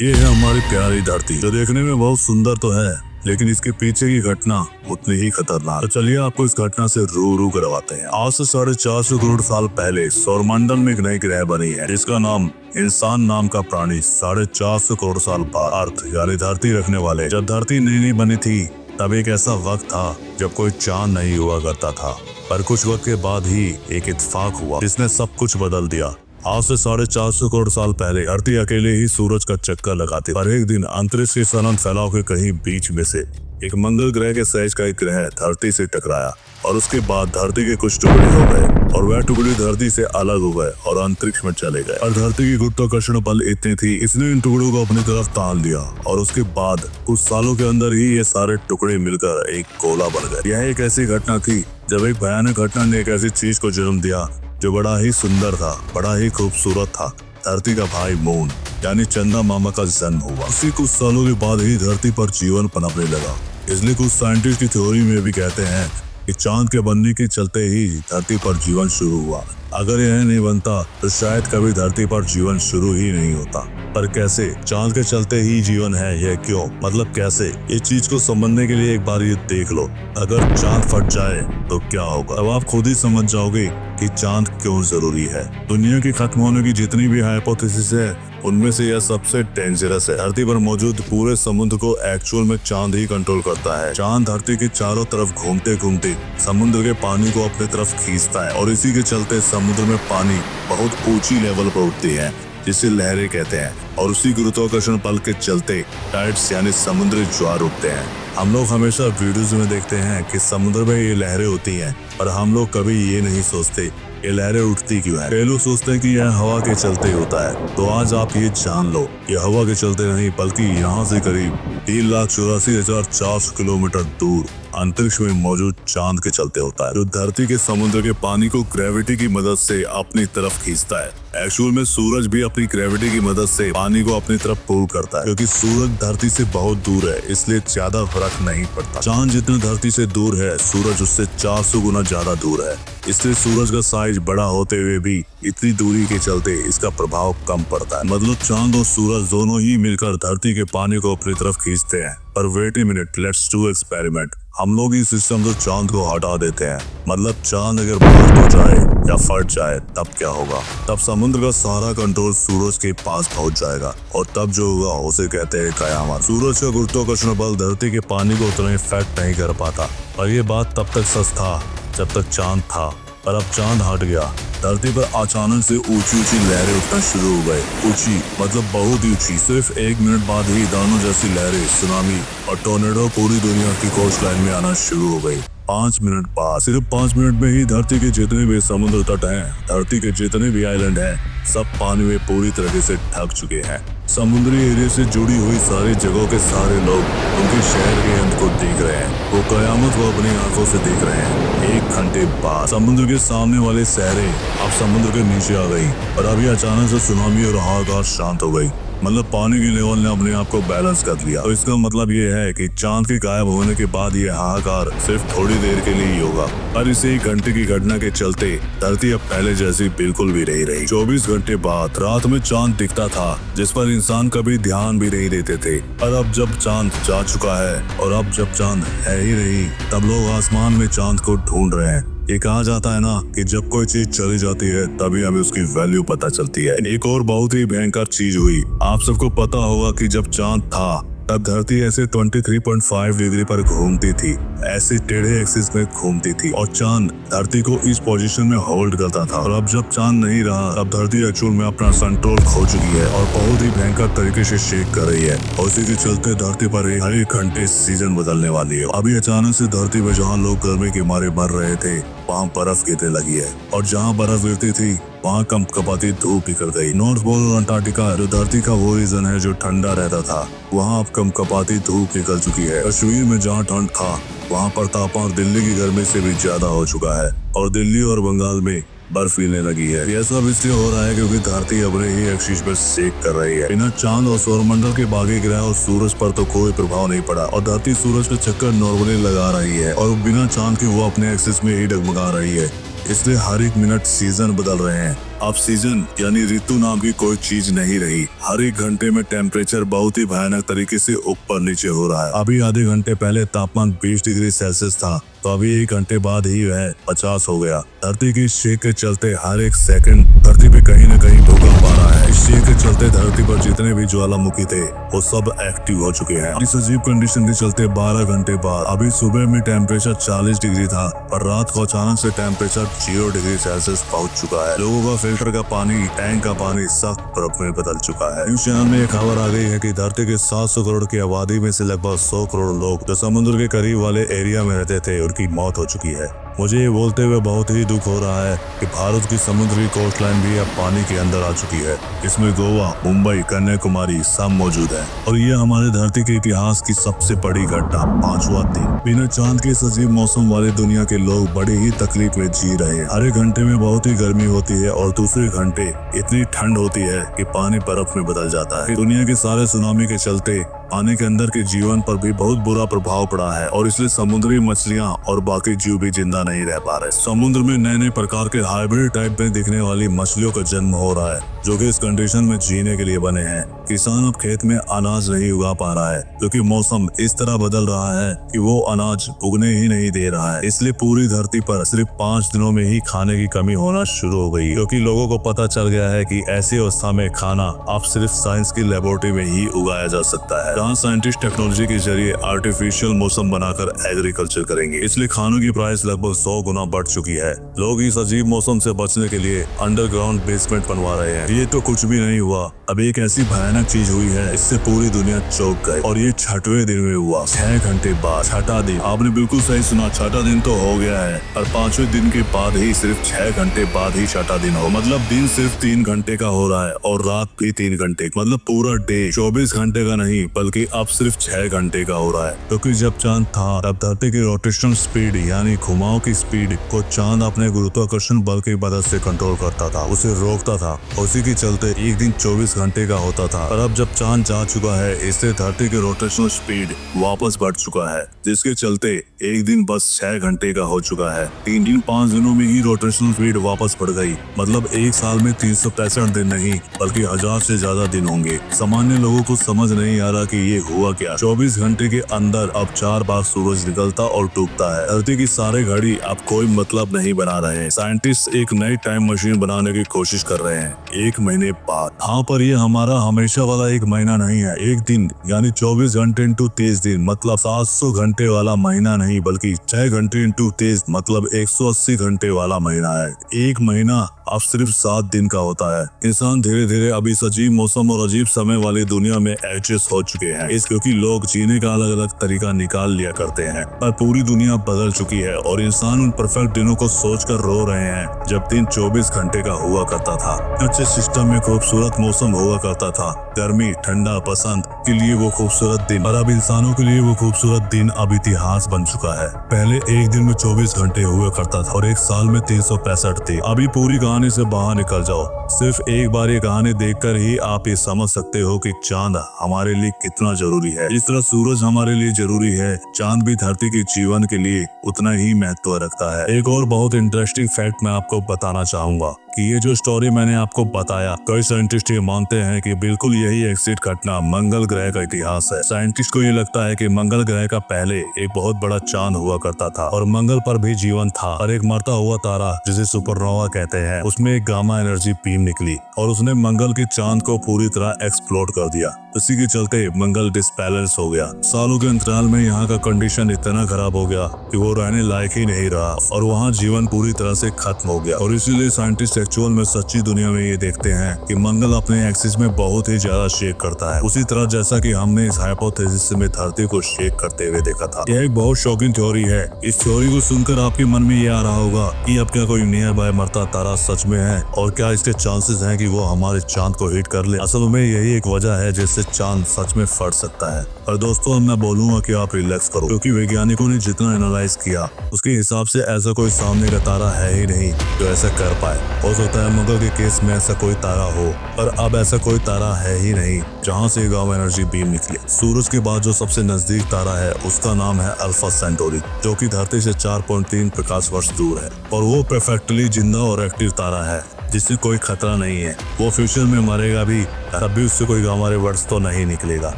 ये है हमारी प्यारी धरती, जो देखने में बहुत सुंदर तो है, लेकिन इसके पीछे की घटना उतनी ही खतरनाक। तो चलिए आपको इस घटना से रू करवाते हैं। आज से 450 करोड़ साल पहले सौरमंडल में एक नई ग्रह बनी है, जिसका नाम इंसान नाम का प्राणी 450 करोड़ साल बाद अर्थ यानी धरती रखने वाले। जब धरती नई बनी थी, तब एक ऐसा वक्त था जब कोई चांद नहीं हुआ करता था, पर कुछ वक्त के बाद ही एक इत्तेफाक हुआ जिसने सब कुछ बदल दिया। आज से 450 करोड़ साल पहले धरती अकेले ही सूरज का चक्कर लगाती, पर एक दिन अंतरिक्ष के अनंत फैलाव के कहीं बीच में से एक मंगल ग्रह के साइज का एक ग्रह धरती से टकराया, और उसके बाद धरती के कुछ टुकड़े हो गए और वह टुकड़े धरती से अलग हो गए और अंतरिक्ष में चले गए। और धरती की गुरुत्वाकर्षण बल इतनी थी, इसने इन टुकड़ों को अपनी तरफ तान लिया, और उसके बाद कुछ सालों के अंदर ही ये सारे टुकड़े मिलकर एक गोला बन गए। यह एक ऐसी घटना थी जब एक भयानक घटना ने एक ऐसी चीज को जन्म दिया जो बड़ा ही सुंदर था, बड़ा ही खूबसूरत था। धरती का भाई मून यानी चंदा मामा का जन्म हुआ। उसी कुछ सालों के बाद ही धरती पर जीवन पनपने लगा। इसलिए कुछ साइंटिस्ट की थ्योरी में भी कहते हैं कि चांद के बनने के चलते ही धरती पर जीवन शुरू हुआ। अगर यह नहीं बनता तो शायद कभी धरती पर जीवन शुरू ही नहीं होता। पर कैसे? चांद के चलते ही जीवन है, यह क्यों? मतलब कैसे? इस चीज को समझने के लिए एक बार ये देख लो, अगर चांद फट जाए तो क्या होगा। अब आप खुद ही समझ जाओगे कि चांद क्यों जरूरी है। दुनिया की खत्म होने की जितनी भी हाइपोथेसिस है, उनमें से यह सबसे डेंजरस है। धरती पर मौजूद पूरे समुद्र को एक्चुअल में चांद ही कंट्रोल करता है। चांद धरती के चारों तरफ घूमते घूमते समुद्र के पानी को अपनी तरफ खींचता है, और इसी के चलते समुद्र में पानी बहुत ऊंची लेवल पर उठती है, जिसे लहरें कहते हैं। और उसी गुरुत्वाकर्षण बल के चलते टाइड्स यानी समुद्री ज्वार उठते हैं। हम लोग हमेशा वीडियोज में देखते हैं कि समुद्र में ये लहरें होती हैं, पर हम लोग कभी ये नहीं सोचते ये लहरें उठती क्यों है। कई लोग सोचते हैं कि यह हवा के चलते होता है, तो आज आप ये जान लो, ये हवा के चलते नहीं, बल्कि यहाँ से करीब 3,84,400 किलोमीटर दूर अंतरिक्ष में मौजूद चांद के चलते होता है, जो धरती के समुद्र के पानी को ग्रेविटी की मदद से अपनी तरफ खींचता है। एक्चुअल में सूरज भी अपनी ग्रेविटी की मदद से पानी को अपनी तरफ पुल करता है। क्योंकि सूरज धरती से बहुत दूर है, इसलिए ज्यादा फर्क नहीं पड़ता। चांद जितना धरती से दूर है, सूरज उससे 400 गुना ज्यादा दूर है, इसलिए सूरज का साइज बड़ा होते हुए भी इतनी दूरी के चलते इसका प्रभाव कम पड़ता है। मतलब चांद और सूरज दोनों ही मिलकर धरती के पानी को अपनी तरफ खींचते हैं। पर wait a minute, let's do experiment. हम लोग इस सिस्टम से चांद को हटा देते हैं। मतलब चांद अगर बर्स्ट हो जाए या फट जाए तब क्या होगा? तब समुद्र का सारा कंट्रोल सूरज के पास पहुंच जाएगा, और तब जो होगा उसे कहते हैं कयामत। सूरज का गुरुत्वाकर्षण बल धरती के पानी को उतना इफेक्ट नहीं कर पाता, और ये बात तब तक सच था जब तक चांद था। पर अब चांद हट गया, धरती पर अचानक से ऊंची ऊंची लहरें उठना शुरू हो गई। ऊंची मतलब बहुत ही ऊंची। सिर्फ 1 मिनट बाद ही दानों जैसी लहरें, सुनामी और टोर्नेडो पूरी दुनिया की कोस्ट लाइन में आना शुरू हो गई। 5 मिनट बाद, सिर्फ 5 मिनट में ही धरती के जितने भी समुद्र तट हैं, धरती के जितने भी आइलैंड हैं, सब पानी में पूरी तरीके से ढक चुके हैं। समुद्री एरिया से जुड़ी हुई सारी जगहों के सारे लोग उनके शहर के अंत को देख रहे हैं। वो कयामत को अपनी आंखों से देख रहे हैं। 1 घंटे बाद समुद्र के सामने वाले शहरें अब समुद्र के नीचे आ गई, और अभी अचानक से सुनामी और हाहाकार शांत हो गई। मतलब पानी की लेवल ने अपने आप को बैलेंस कर लिया। तो इसका मतलब ये है कि चांद के गायब होने के बाद ये हाहाकार सिर्फ थोड़ी देर के लिए ही होगा। पर इस 1 घंटे की घटना के चलते धरती अब पहले जैसी बिल्कुल भी नहीं रही। 24 घंटे बाद रात में चांद दिखता था, जिस पर इंसान कभी ध्यान भी नहीं देते थे। पर अब जब चांद जा चुका है, और अब जब चांद है ही नहीं, तब लोग आसमान में चांद को ढूंढ रहे हैं। ये कहा जाता है ना कि जब कोई चीज चली जाती है तभी हमें उसकी वैल्यू पता चलती है। एक और बहुत ही भयंकर चीज हुई। आप सबको पता होगा कि जब चांद था तब धरती ऐसे 23.5 डिग्री पर घूमती थी, ऐसे टेढ़े एक्सिस में घूमती थी, और चांद धरती को इस पोजीशन में होल्ड करता था। और अब जब चांद नहीं रहा, तब धरती एक्चुअल में अपना कंट्रोल खो चुकी है और बहुत ही भयंकर तरीके से शेक कर रही है। और इसी के चलते धरती पर हर 1 घंटे सीजन बदलने वाली है। अभी अचानक से धरती पर जहाँ लोग गर्मी के मारे मर रहे थे, वहाँ बर्फ गिरने लगी है, और जहाँ बर्फ गिरती थी वहाँ कंपकपाती धूप निकल गई। नॉर्थ पोल और अंटार्कटिका जो धरती का वो रीजन है जो ठंडा रहता था, वहाँ अब कंपकपाती धूप निकल चुकी है। कश्मीर में जहाँ ठंड था, वहाँ पर तापमान दिल्ली की गर्मी से भी ज्यादा हो चुका है, और दिल्ली और बंगाल में बर्फ गिरने लगी है। यह सब इसलिए हो रहा है क्योंकि धरती अपने ही एक्सिस पर सेक कर रही है। बिना चांद और सौरमंडल के बाकी ग्रह और सूरज पर तो कोई प्रभाव नहीं पड़ा, और धरती सूरज का चक्कर नॉर्मली लगा रही है, और बिना चांद के वो अपने एक्सिस में ही डगमगा रही है। इसलिए हर 1 मिनट सीजन बदल रहे हैं। अब सीजन यानी ऋतु नाम की कोई चीज नहीं रही। हर एक घंटे में टेम्परेचर बहुत ही भयानक तरीके से ऊपर नीचे हो रहा है। अभी आधे घंटे पहले तापमान 20 डिग्री सेल्सियस था, तो अभी 1 घंटे बाद ही वह 50 हो गया। धरती की शेक के चलते हर एक सेकंड धरती पे कहीं न कहीं भूकंप आ रहा है। इस शेक के चलते धरती पर जितने भी ज्वालामुखी थे वो सब एक्टिव हो चुके हैं। इस अजीब कंडीशन के चलते 12 घंटे बाद अभी सुबह में टेम्परेचर 40 डिग्री था, पर रात को अचानक से टेम्परेचर 0 डिग्री सेल्सियस पहुंच चुका है। लोगों का फिल्टर का पानी, टैंक का पानी सख्त बर्फ में बदल चुका है। न्यूज चैनल में एक खबर आ गई है कि धरती के 700 करोड़ की आबादी में से लगभग 100 करोड़ लोग जो समुद्र के करीब वाले एरिया में रहते थे उनकी मौत हो चुकी है। मुझे ये बोलते हुए बहुत ही दुख हो रहा है कि भारत की समुद्री कोस्टलाइन भी अब पानी के अंदर आ चुकी है। इसमें गोवा, मुंबई, कन्याकुमारी सब मौजूद है और ये हमारे धरती के इतिहास की सबसे बड़ी घटना। 5वां दिन बिना चांद के इस अजीब मौसम वाले दुनिया के लोग बड़ी ही तकलीफ में जी रहे हैं। हर एक घंटे में बहुत ही गर्मी होती है और दूसरे घंटे इतनी ठंड होती है कि पानी बर्फ में बदल जाता है। दुनिया के सारे सुनामी के चलते पानी के अंदर के जीवन पर भी बहुत बुरा प्रभाव पड़ा है और इसलिए समुद्री मछलियां और बाकी जीव भी जिंदा नहीं रह पा रहे। समुद्र में नए नए प्रकार के हाइब्रिड टाइप में दिखने वाली मछलियों का जन्म हो रहा है जो कि इस कंडीशन में जीने के लिए बने हैं। किसान अब खेत में अनाज नहीं उगा पा रहा है क्योंकि मौसम इस तरह बदल रहा है कि वो अनाज उगने ही नहीं दे रहा है। इसलिए पूरी धरती पर सिर्फ 5 दिनों में ही खाने की कमी होना शुरू हो गई, क्योंकि लोगों को पता चल गया है कि ऐसी अवस्था में खाना अब सिर्फ साइंस की लेबोरेटरी में ही उगाया जा सकता है, जहाँ साइंटिस्ट टेक्नोलॉजी के जरिए आर्टिफिशियल मौसम बनाकर एग्रीकल्चर करेंगे। इसलिए खानों की प्राइस लगभग 100 गुना बढ़ चुकी है। लोग इस अजीब मौसम से बचने के लिए अंडरग्राउंड बेसमेंट बनवा रहे हैं। ये तो कुछ भी नहीं हुआ, अब एक ऐसी भयानक चीज हुई है इससे पूरी दुनिया चौंक गई और ये 6वें दिन में हुआ। 6 घंटे बाद 6ठा दिन। आपने बिल्कुल सही सुना, 6ठा दिन तो हो गया है और 5वें दिन के बाद ही सिर्फ 6 घंटे बाद ही 6ठा दिन हो। मतलब दिन सिर्फ 3 घंटे का हो रहा है और रात भी 3 घंटे। मतलब पूरा डे 24 घंटे का नहीं बल्कि अब सिर्फ 6 घंटे का हो रहा है। क्योंकि जब चांद था तब धरती की रोटेशनल स्पीड यानी घुमाव की स्पीड को चांद अपने गुरुत्वाकर्षण बल की मदद से कंट्रोल करता था, उसे रोकता था। उसी के चलते एक दिन 24 घंटे का होता था। और अब जब चांद जा चुका है इससे धरती की रोटेशनल स्पीड वापस बढ़ चुका है, जिसके चलते एक दिन बस 6 घंटे का हो चुका है। 3 दिन 5 दिनों में ही रोटेशनल स्पीड वापस बढ़ गई। मतलब एक साल में 365 दिन नहीं बल्कि 1000 से ज्यादा दिन होंगे। सामान्य लोगों को समझ नहीं आ रहा कि ये हुआ क्या। 24 घंटे के अंदर अब 4 बार सूरज निकलता और डूबता है। धरती की सारे घड़ी अब कोई मतलब नहीं बना रहे हैं। साइंटिस्ट एक नई टाइम मशीन बनाने की कोशिश कर रहे हैं 1 महीने बाद। हाँ, पर ये हमारा हमेशा वाला 1 महीना नहीं है। एक दिन यानी 24 घंटे इंटू 30 दिन मतलब 700 घंटे वाला महीना नहीं बल्कि 6 घंटे इंटू 30 मतलब 180 घंटे वाला महीना है। एक महीना अब सिर्फ 7 दिन का होता है। इंसान धीरे धीरे अभी इस अजीब मौसम और अजीब समय वाली दुनिया में एडजस्ट हो चुके हैं। इस क्योंकि लोग जीने का अलग अलग तरीका निकाल लिया करते हैं, पर पूरी दुनिया बदल चुकी है और इंसान उन परफेक्ट दिनों को सोचकर रो रहे हैं जब दिन 24 घंटे का हुआ करता था। अच्छे सिस्टम में खूबसूरत मौसम हुआ करता था, गर्मी, ठंडा, बसंत के लिए वो खूबसूरत दिन, और अब इंसानों के लिए वो खूबसूरत दिन अब इतिहास बन चुका है। पहले एक दिन में 24 घंटे हुआ करता था और एक साल में 365 थे। अभी पूरी कहानी से बाहर निकल जाओ। सिर्फ एक बार ये कहानी देखकर ही आप ये समझ सकते हो कि चांद हमारे लिए कितना जरूरी है। जिस तरह सूरज हमारे लिए जरूरी है, चांद भी धरती के जीवन के लिए उतना ही महत्व रखता है। एक और बहुत इंटरेस्टिंग फैक्ट मैं आपको बताना चाहूंगा कि ये जो स्टोरी मैंने आपको बताया, कई साइंटिस्ट ये मानते हैं कि बिल्कुल यही एक्सिट घटना मंगल ग्रह का इतिहास है। साइंटिस्ट को ये लगता है कि मंगल ग्रह का पहले एक बहुत बड़ा चांद हुआ करता था और मंगल पर भी जीवन था, और एक मरता हुआ तारा जिसे सुपरनोवा कहते हैं उसमें एक गामा एनर्जी बीम निकली और उसने मंगल के चांद को पूरी तरह एक्सप्लोड कर दिया। इसी के चलते मंगल डिसबैलेंस हो गया। सालों के अंतराल में यहाँ का कंडीशन इतना खराब हो गया कि वो रहने लायक ही नहीं रहा और वहाँ जीवन पूरी तरह से खत्म हो गया। और इसीलिए साइंटिस्ट एक्चुअल में सच्ची दुनिया में ये देखते हैं कि मंगल अपने एक्सिस में बहुत ही ज्यादा शेक करता है, उसी तरह जैसा कि हमने इस हाइपोथेसिस में धरती को शेक करते हुए देखा था। यह एक बहुत शॉकिंग थ्योरी है। इस थ्योरी को सुनकर आपके मन में ये आ रहा होगा कि अब क्या कोई नियर बाय मरता तारा सच में है और क्या इसके चांसेस हैं कि वो हमारे चांद को हिट कर ले। असल में यही एक वजह है जिससे चांद सच में फट सकता है। और दोस्तों, मैं बोलूंगा कि आप रिलैक्स करो, क्योंकि वैज्ञानिकों ने जितना एनालाइज किया उसके हिसाब से ऐसा कोई सामने का तारा है ही नहीं जो ऐसा कर पाए। हो सकता है मंगल के केस में ऐसा कोई तारा हो, पर अब ऐसा कोई तारा है ही नहीं जहां से गामा एनर्जी बीम निकली। सूरज के बाद जो सबसे नजदीक तारा है उसका नाम है अल्फा सेंटोरी, जो कि धरती से 4.3 प्रकाश वर्ष दूर है और वो परफेक्टली जिंदा और एक्टिव तारा है। जिससे कोई खतरा नहीं है, वो फ्यूचर में मरेगा भी तब भी उससे कोई हमारे वर्ड्स तो नहीं निकलेगा।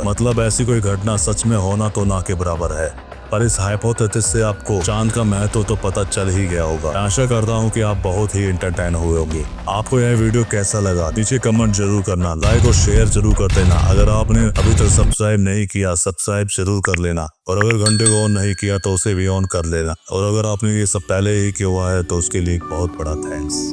मतलब ऐसी कोई घटना सच में होना तो ना के बराबर है। पर इस हाइपोथेसिस से आपको चांद का महत्व तो पता चल ही गया होगा। आशा करता हूँ कि आप बहुत ही एंटरटेन हुए होंगे। आपको यह वीडियो कैसा लगा नीचे कमेंट जरूर करना, लाइक और शेयर जरूर कर देना। अगर आपने अभी तक सब्सक्राइब नहीं किया सब्सक्राइब जरूर कर लेना, और अगर घंटे को ऑन नहीं किया तो उसे भी ऑन कर लेना। और अगर आपने ये सब पहले ही किया हुआ है तो उसके लिए बहुत बड़ा थैंक्स।